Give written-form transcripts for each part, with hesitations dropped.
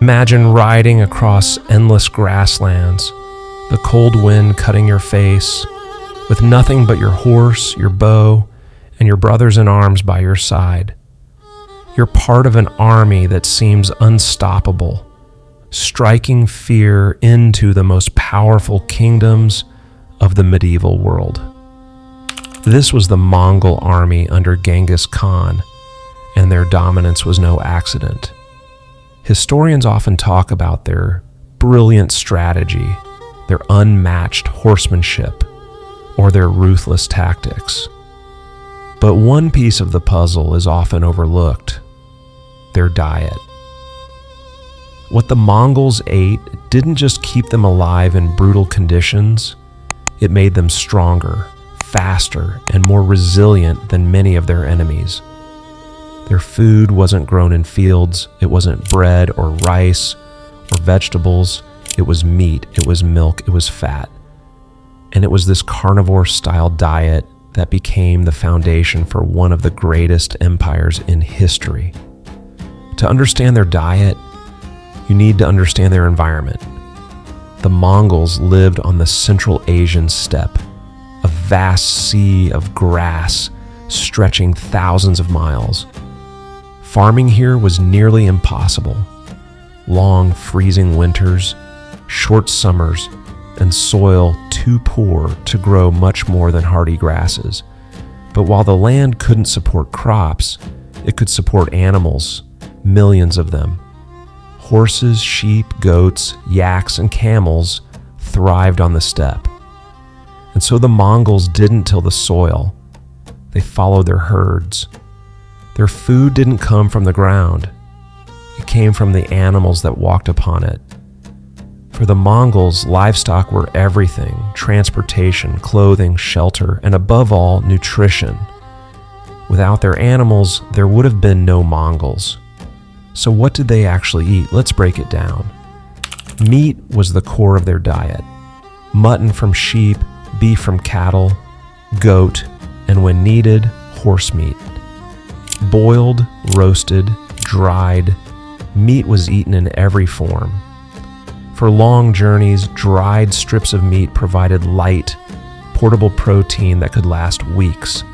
Imagine riding across endless grasslands, the cold wind cutting your face, with nothing but your horse, your bow, and your brothers in arms by your side. You're part of an army that seems unstoppable, striking fear into the most powerful kingdoms of the medieval world. This was the Mongol army under Genghis Khan, and their dominance was no accident. Historians often talk about their brilliant strategy, their unmatched horsemanship, or their ruthless tactics. But one piece of the puzzle is often overlooked: their diet. What the Mongols ate didn't just keep them alive in brutal conditions, it made them stronger, faster, and more resilient than many of their enemies. Their food wasn't grown in fields, it wasn't bread or rice or vegetables, it was meat, it was milk, it was fat. And it was this carnivore-style diet that became the foundation for one of the greatest empires in history. To understand their diet, you need to understand their environment. The Mongols lived on the Central Asian steppe, a vast sea of grass stretching thousands of miles. Farming here was nearly impossible. Long, freezing winters, short summers, and soil too poor to grow much more than hardy grasses. But while the land couldn't support crops, it could support animals, millions of them. Horses, sheep, goats, yaks, and camels thrived on the steppe. And so the Mongols didn't till the soil. They followed their herds. Their food didn't come from the ground. It came from the animals that walked upon it. For the Mongols, livestock were everything: transportation, clothing, shelter, and above all, nutrition. Without their animals, there would have been no Mongols. So what did they actually eat? Let's break it down. Meat was the core of their diet. Mutton from sheep, beef from cattle, goat, and when needed, horse meat. Boiled, roasted, dried, meat was eaten in every form. For long journeys, dried strips of meat provided light, portable protein that could last weeks.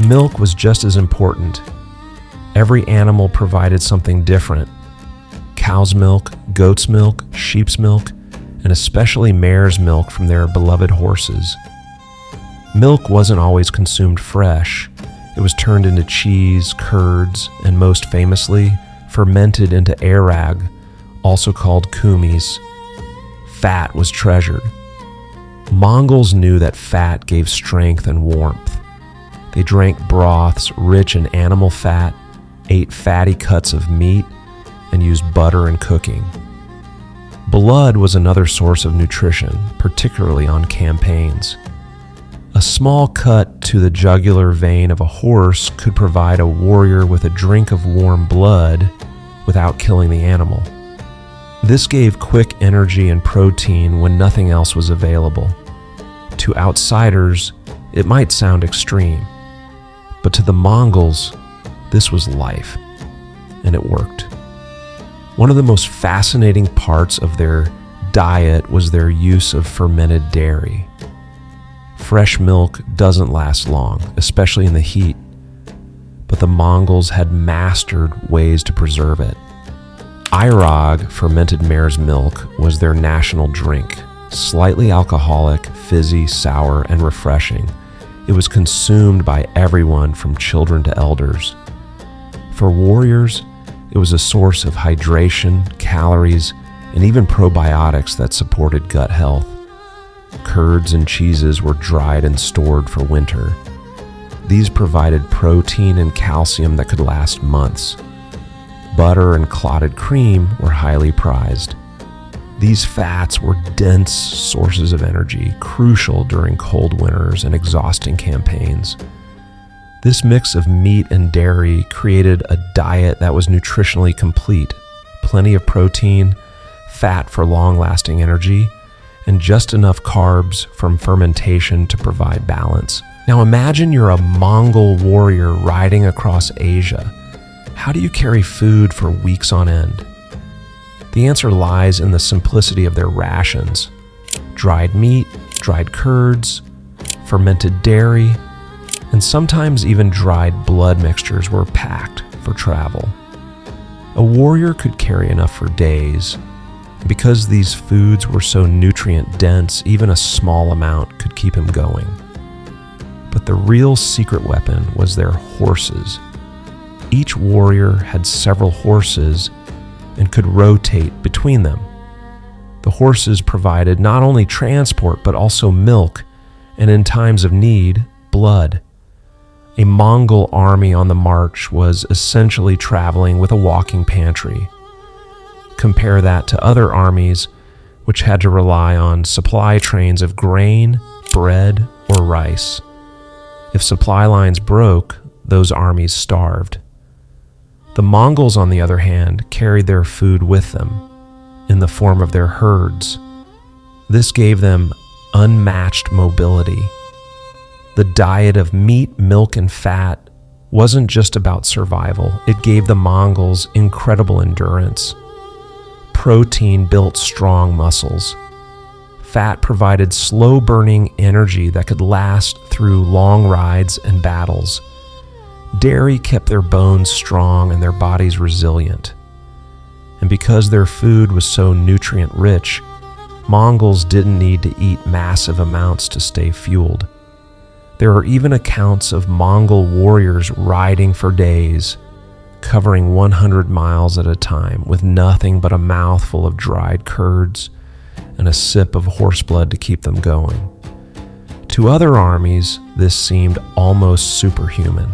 Milk was just as important. Every animal provided something different: cow's milk, goat's milk, sheep's milk, and especially mare's milk from their beloved horses. Milk wasn't always consumed fresh. It was turned into cheese, curds, and most famously, fermented into arag, also called kumis. Fat was treasured. Mongols knew that fat gave strength and warmth. They drank broths rich in animal fat, ate fatty cuts of meat, and used butter in cooking. Blood was another source of nutrition, particularly on campaigns. A small cut to the jugular vein of a horse could provide a warrior with a drink of warm blood without killing the animal. This gave quick energy and protein when nothing else was available. To outsiders, it might sound extreme, but to the Mongols, this was life, and it worked. One of the most fascinating parts of their diet was their use of fermented dairy. Fresh milk doesn't last long, especially in the heat, but the Mongols had mastered ways to preserve it. Airag, fermented mare's milk, was their national drink, slightly alcoholic, fizzy, sour, and refreshing. It was consumed by everyone from children to elders. For warriors, it was a source of hydration, calories, and even probiotics that supported gut health. Curds and cheeses were dried and stored for winter. These provided protein and calcium that could last months. Butter and clotted cream were highly prized. These fats were dense sources of energy, crucial during cold winters and exhausting campaigns. This mix of meat and dairy created a diet that was nutritionally complete: plenty of protein, fat for long-lasting energy, and just enough carbs from fermentation to provide balance. Now imagine you're a Mongol warrior riding across Asia. How do you carry food for weeks on end? The answer lies in the simplicity of their rations. Dried meat, dried curds, fermented dairy, and sometimes even dried blood mixtures were packed for travel. A warrior could carry enough for days. Because these foods were so nutrient-dense, even a small amount could keep him going. But the real secret weapon was their horses. Each warrior had several horses and could rotate between them. The horses provided not only transport, but also milk, and in times of need, blood. A Mongol army on the march was essentially traveling with a walking pantry. Compare that to other armies which had to rely on supply trains of grain, bread, or rice. If supply lines broke, those armies starved. The Mongols, on the other hand, carried their food with them in the form of their herds. This gave them unmatched mobility. The diet of meat, milk, and fat wasn't just about survival. It gave the Mongols incredible endurance. Protein built strong muscles. Fat provided slow-burning energy that could last through long rides and battles. Dairy kept their bones strong and their bodies resilient. And because their food was so nutrient-rich, Mongols didn't need to eat massive amounts to stay fueled. There are even accounts of Mongol warriors riding for days, covering 100 miles at a time with nothing but a mouthful of dried curds and a sip of horse blood to keep them going. To other armies, this seemed almost superhuman.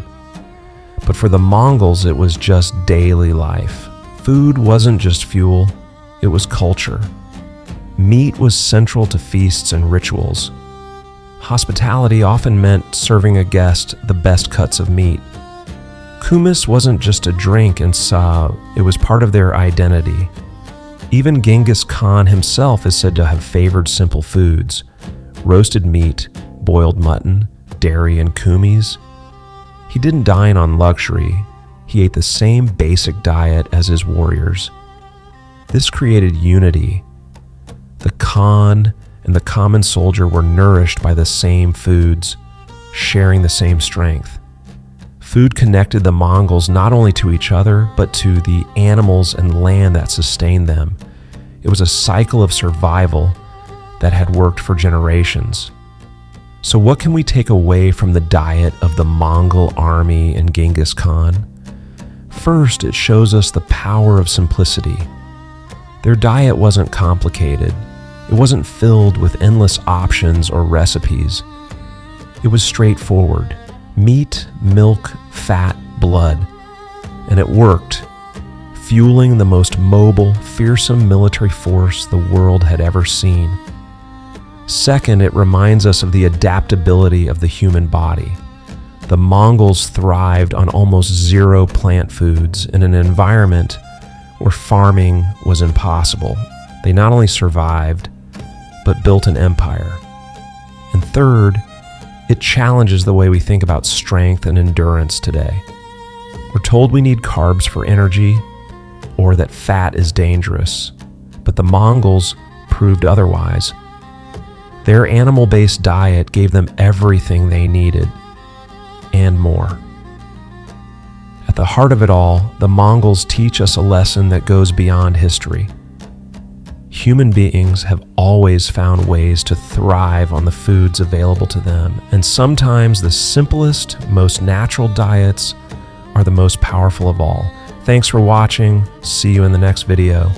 But for the Mongols, it was just daily life. Food wasn't just fuel, it was culture. Meat was central to feasts and rituals. Hospitality often meant serving a guest the best cuts of meat. Kumis wasn't just a drink in Sa, it was part of their identity. Even Genghis Khan himself is said to have favored simple foods: roasted meat, boiled mutton, dairy, and kumis. He didn't dine on luxury. He ate the same basic diet as his warriors. This created unity. The Khan and the common soldier were nourished by the same foods, sharing the same strength. Food connected the Mongols not only to each other, but to the animals and land that sustained them. It was a cycle of survival that had worked for generations. So what can we take away from the diet of the Mongol army and Genghis Khan? First, it shows us the power of simplicity. Their diet wasn't complicated. It wasn't filled with endless options or recipes. It was straightforward: meat, milk, fat, blood. And it worked, fueling the most mobile, fearsome military force the world had ever seen. Second, it reminds us of the adaptability of the human body. The Mongols thrived on almost zero plant foods in an environment where farming was impossible. They not only survived, but built an empire. And third, it challenges the way we think about strength and endurance today. We're told we need carbs for energy, or that fat is dangerous, but the Mongols proved otherwise. Their animal-based diet gave them everything they needed, and more. At the heart of it all, the Mongols teach us a lesson that goes beyond history. Human beings have always found ways to thrive on the foods available to them, and sometimes the simplest, most natural diets are the most powerful of all. Thanks for watching. See you in the next video.